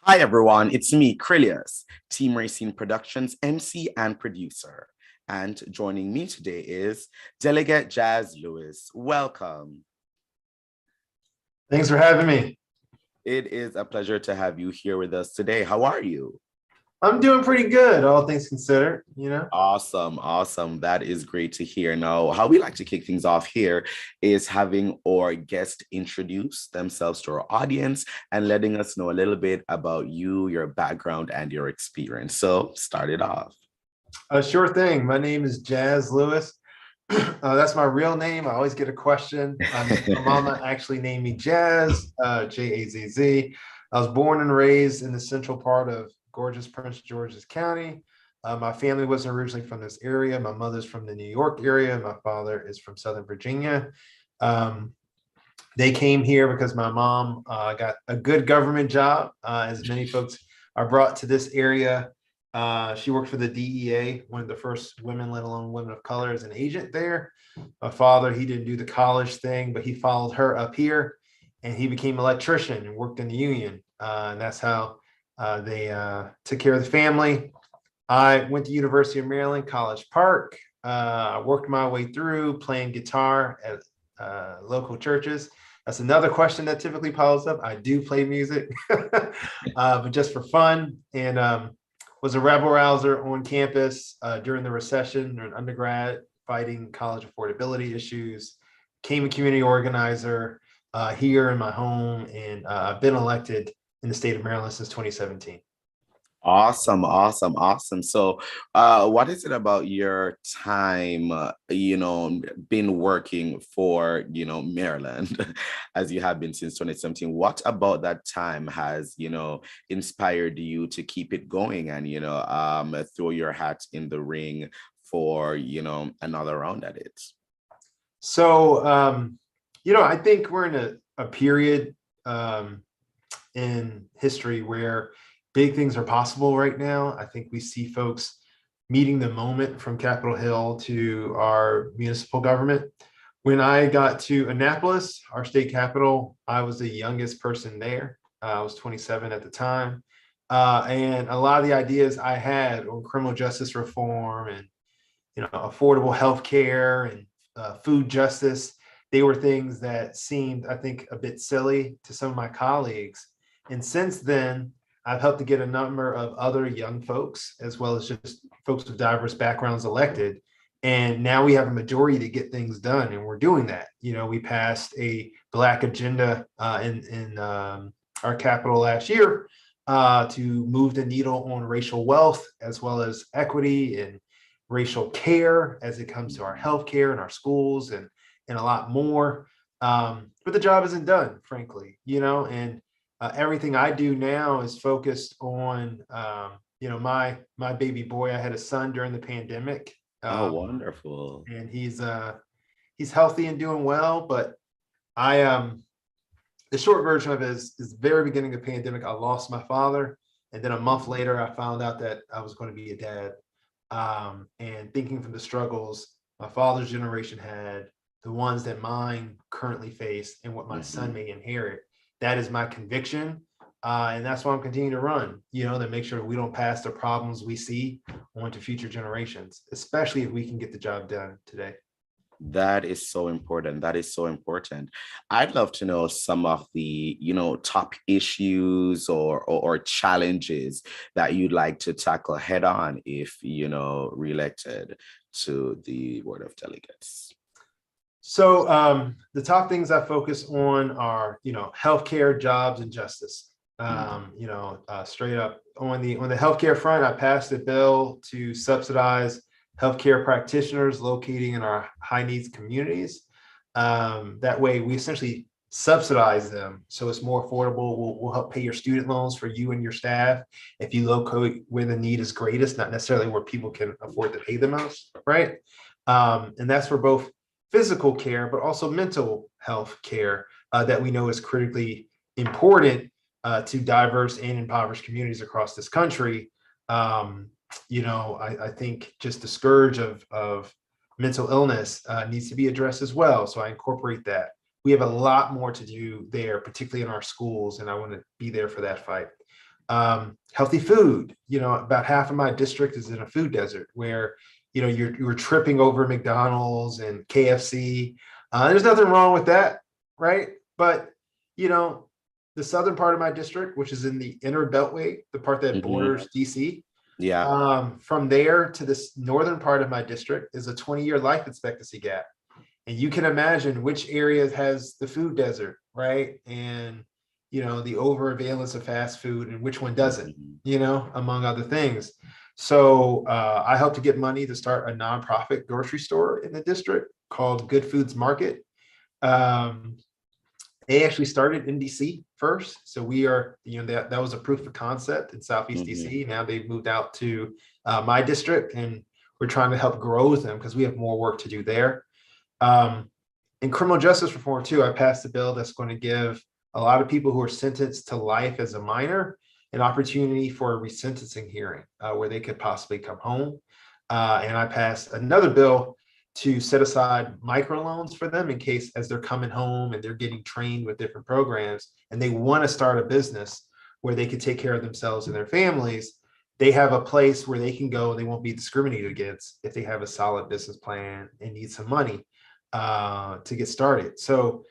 Hi everyone, it's me, Krylios, Team Racing Productions MC and producer. And joining me today is Delegate Jazz Lewis. Welcome. Thanks for having me. It is a pleasure to have you here with us today. How are you? I'm doing pretty good, all things considered. Awesome, awesome. That is great to hear. Now, how we like to kick things off here is having our guest introduce themselves to our audience and letting us know a little bit about you, your background, and your experience. So, start it off. Sure thing. My name is Jazz Lewis. That's my real name. I always get a question. My mama actually named me Jazz, Jazz. I was born and raised in the central part of gorgeous Prince George's County. My family wasn't originally from this area. My mother's from the New York area. My father is from Southern Virginia. Um, they came here because my mom got a good government job, as many folks are brought to this area. She worked for the DEA, one of the first women, let alone women of color, as an agent there. My father, he didn't do the college thing, but he followed her up here and he became an electrician and worked in the union. And that's how they took care of the family. I went to University of Maryland, College Park. I worked my way through playing guitar at local churches. That's another question that typically piles up. I do play music, but just for fun. And was a rebel rouser on campus during the recession or an undergrad, fighting college affordability issues. Became a community organizer here in my home, and I've been elected in the state of Maryland since 2017. Awesome, awesome, awesome. So, what is it about your time, been working for, Maryland, as you have been since 2017? What about that time has, inspired you to keep it going and, throw your hat in the ring for, another round at it? So, I think we're in a period in history where big things are possible right now. I think we see folks meeting the moment from Capitol Hill to our municipal government. When I got to Annapolis, our state capital, I was the youngest person there. I was 27 at the time. And a lot of the ideas I had on criminal justice reform and affordable health care and food justice, they were things that seemed, I think, a bit silly to some of my colleagues. And since then, I've helped to get a number of other young folks, as well as just folks with diverse backgrounds, elected. And now we have a majority to get things done, and we're doing that. We passed a Black agenda in our capital last year to move the needle on racial wealth, as well as equity and racial care as it comes to our healthcare and our schools and a lot more. But the job isn't done, frankly, and everything I do now is focused on, my baby boy. I had a son during the pandemic. Oh, wonderful. And he's healthy and doing well. But the short version of it is the very beginning of the pandemic, I lost my father. And then a month later, I found out that I was going to be a dad. And thinking from the struggles my father's generation had, the ones that mine currently face, and what my son may inherit. That is my conviction. And that's why I'm continuing to run, to make sure we don't pass the problems we see on to future generations, especially if we can get the job done today. That is so important. That is so important. I'd love to know some of the, top issues or challenges that you'd like to tackle head on if, reelected to the Board of Delegates. So the top things I focus on are, healthcare, jobs, and justice. Straight up on the healthcare front, I passed a bill to subsidize healthcare practitioners locating in our high needs communities. That way, we essentially subsidize them, so it's more affordable. We'll help pay your student loans for you and your staff if you locate where the need is greatest, not necessarily where people can afford to pay the most, right? And that's for both physical care, but also mental health care that we know is critically important to diverse and impoverished communities across this country. I think just the scourge of mental illness needs to be addressed as well. So I incorporate that. We have a lot more to do there, particularly in our schools, and I want to be there for that fight. Healthy food. About half of my district is in a food desert where, you're tripping over McDonald's and KFC. There's nothing wrong with that, right? But, the southern part of my district, which is in the inner beltway, the part that borders DC, Yeah. from there to this northern part of my district is a 20-year life expectancy gap. And you can imagine which area has the food desert, right? And, the overavailance of fast food and which one doesn't, among other things. So I helped to get money to start a nonprofit grocery store in the district called Good Foods Market. They actually started in DC first. So we are, that was a proof of concept in Southeast DC. Now they've moved out to my district, and we're trying to help grow them because we have more work to do there. In criminal justice reform too, I passed a bill that's going to give a lot of people who are sentenced to life as a minor an opportunity for a resentencing hearing where they could possibly come home. And I passed another bill to set aside microloans for them in case as they're coming home and they're getting trained with different programs and they want to start a business where they can take care of themselves and their families. They have a place where they can go and they won't be discriminated against if they have a solid business plan and need some money to get started. So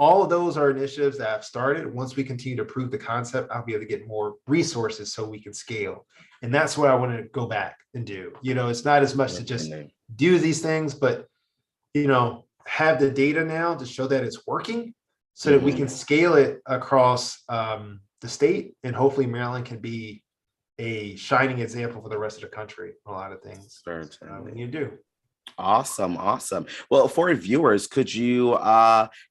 all of those are initiatives that I've started. Once we continue to prove the concept, I'll be able to get more resources so we can scale. And that's what I want to go back and do. It's not as much to just do these things, but, have the data now to show that it's working so that we can scale it across the state. And hopefully Maryland can be a shining example for the rest of the country. A lot of things we need to do. Awesome. Well, for viewers, could you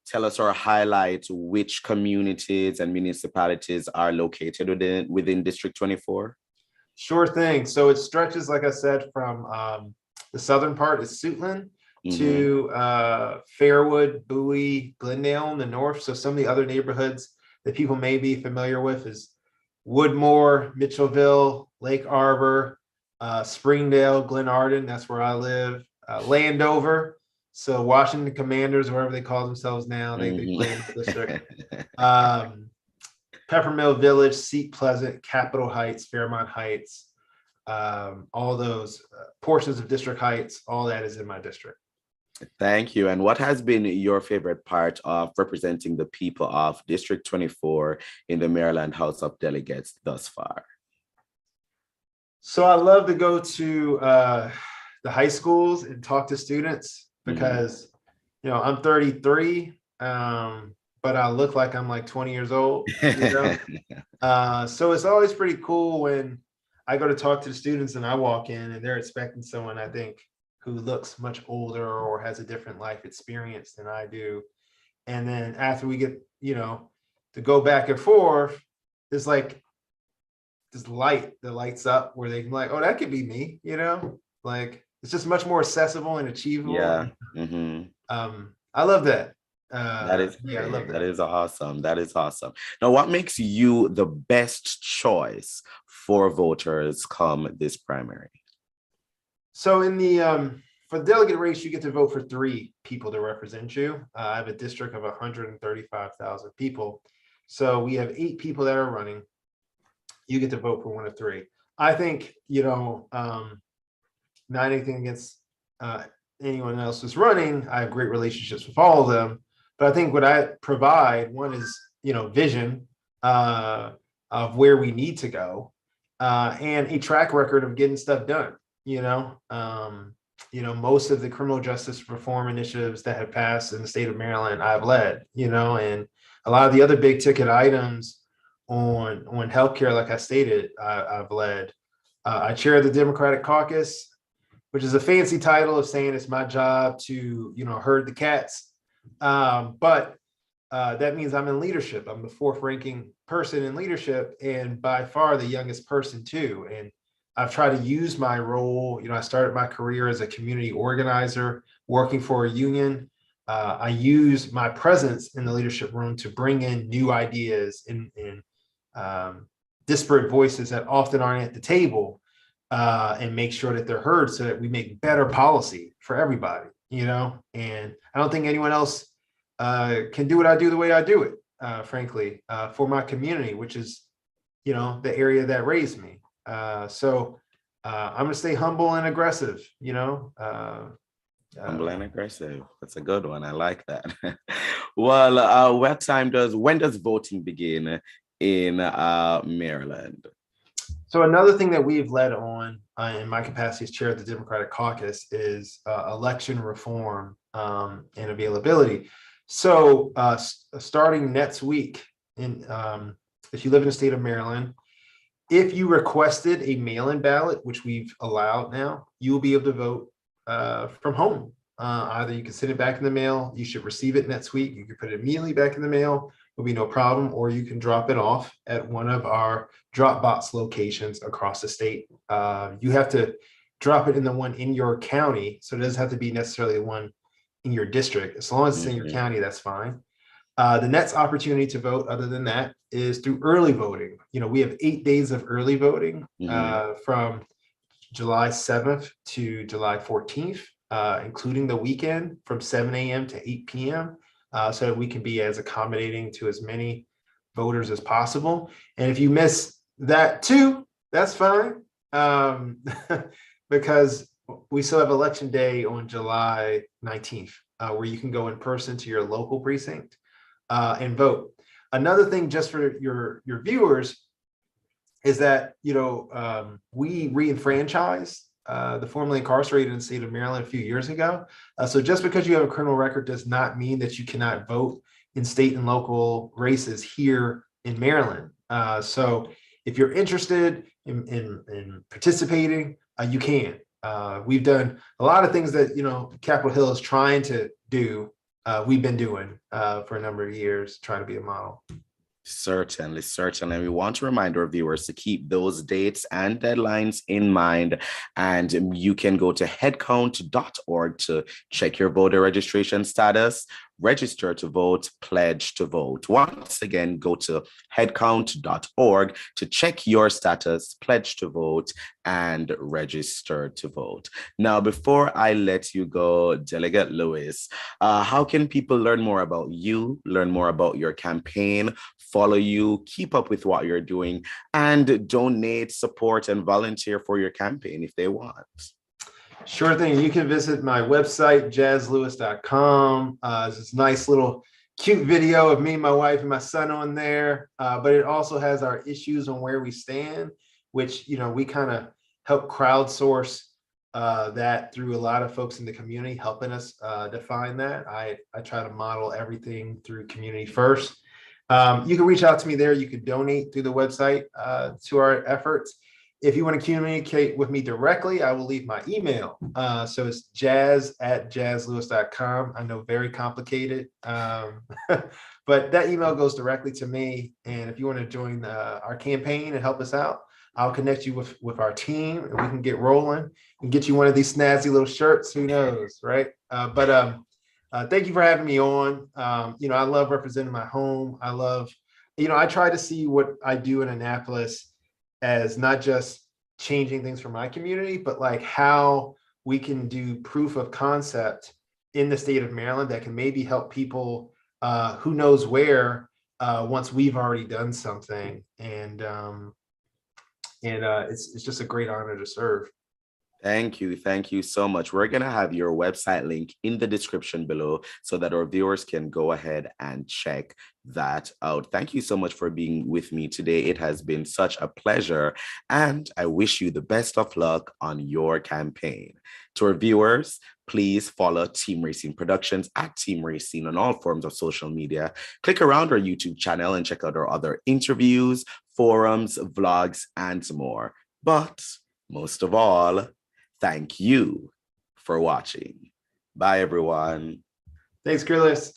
tell us or highlight which communities and municipalities are located within District 24? Sure thing. So it stretches, like I said, from the southern part is Suitland to Fairwood, Bowie, Glendale in the north. So some of the other neighborhoods that people may be familiar with is Woodmore, Mitchellville, Lake Arbor, Springdale, Glenarden. That's where I live. Landover, so Washington Commanders, wherever they call themselves now, they play in the district. Peppermill Village, Seat Pleasant, Capitol Heights, Fairmont Heights, all those portions of District Heights, all that is in my district. Thank you. And what has been your favorite part of representing the people of District 24 in the Maryland House of Delegates thus far? So I love to go to the high schools and talk to students because, I'm 33, but I look like I'm like 20 years old, So it's always pretty cool when I go to talk to the students and I walk in and they're expecting someone, I think, who looks much older or has a different life experience than I do. And then after we get, to go back and forth, there's like this light that lights up where they can like, oh, that could be me, like it's just much more accessible and achievable. Yeah. I love that. That is I love that. That is awesome. That is awesome. Now, what makes you the best choice for voters come this primary? So in the for the delegate race, you get to vote for 3 people to represent you. I have a district of 135,000 people. So we have 8 people that are running. You get to vote for one of 3. I think, not anything against anyone else who's running. I have great relationships with all of them. But I think what I provide, one is, vision of where we need to go and a track record of getting stuff done. Most of the criminal justice reform initiatives that have passed in the state of Maryland, I've led, and a lot of the other big ticket items on healthcare, like I stated, I've led. I chair the Democratic Caucus, which is a fancy title of saying it's my job to, herd the cats. But that means I'm in leadership. I'm the 4th ranking person in leadership and by far the youngest person too. And I've tried to use my role. I started my career as a community organizer, working for a union. I use my presence in the leadership room to bring in new ideas and disparate voices that often aren't at the table and make sure that they're heard so that we make better policy for everybody, and I don't think anyone else can do what I do the way I do it, frankly, for my community, which is, the area that raised me. So I'm going to stay humble and aggressive, Humble and aggressive. That's a good one. I like that. Well, when does voting begin in Maryland? So another thing that we've led on in my capacity as chair of the Democratic Caucus is election reform and availability. So starting next week, if you live in the state of Maryland, if you requested a mail-in ballot, which we've allowed now, you will be able to vote from home. Either you can send it back in the mail, you should receive it next week, you can put it immediately back in the mail, will be no problem, or you can drop it off at one of our drop box locations across the state. You have to drop it in the one in your county, so it doesn't have to be necessarily the one in your district. As long as it's in your county, that's fine. The next opportunity to vote, other than that, is through early voting. We have 8 days of early voting from July 7th to July 14th, including the weekend from 7 a.m. to 8 p.m. So that we can be as accommodating to as many voters as possible. And if you miss that too, that's fine, because we still have election day on July 19th, where you can go in person to your local precinct and vote. Another thing, just for your viewers, is that we re-enfranchised the formerly incarcerated in the state of Maryland a few years ago. So just because you have a criminal record does not mean that you cannot vote in state and local races here in Maryland. So if you're interested in participating, you can. We've done a lot of things that Capitol Hill is trying to do. We've been doing for a number of years, trying to be a model. Certainly, certainly. We want to remind our viewers to keep those dates and deadlines in mind. And you can go to headcount.org to check your voter registration status, register to vote, pledge to vote. Once again, go to headcount.org to check your status, pledge to vote, and register to vote. Now, before I let you go, Delegate Lewis, how can people learn more about you, learn more about your campaign, follow you, keep up with what you're doing, and donate, support, and volunteer for your campaign if they want? Sure thing. You can visit my website, jazzlewis.com. There's this nice little cute video of me, my wife, and my son on there. But it also has our issues on where we stand, which, we kind of help crowdsource that through a lot of folks in the community helping us define that. I try to model everything through community first. You can reach out to me there. You can donate through the website to our efforts. If you want to communicate with me directly, I will leave my email. So it's jazz@jazzlewis.com. I know, very complicated, but that email goes directly to me. And if you want to join our campaign and help us out, I'll connect you with our team, and we can get rolling and get you one of these snazzy little shirts. Who knows, right? Thank you for having me on. I love representing my home. I love, I try to see what I do in Annapolis as not just changing things for my community, but like how we can do proof of concept in the state of Maryland that can maybe help people who knows where once we've already done something. And it's just a great honor to serve. Thank you. Thank you so much. We're going to have your website link in the description below so that our viewers can go ahead and check that out. Thank you so much for being with me today. It has been such a pleasure, and I wish you the best of luck on your campaign. To our viewers, please follow Team Racing Productions at Team Racing on all forms of social media. Click around our YouTube channel and check out our other interviews, forums, vlogs, and more. But most of all, thank you for watching. Bye, everyone. Thanks, Krylios.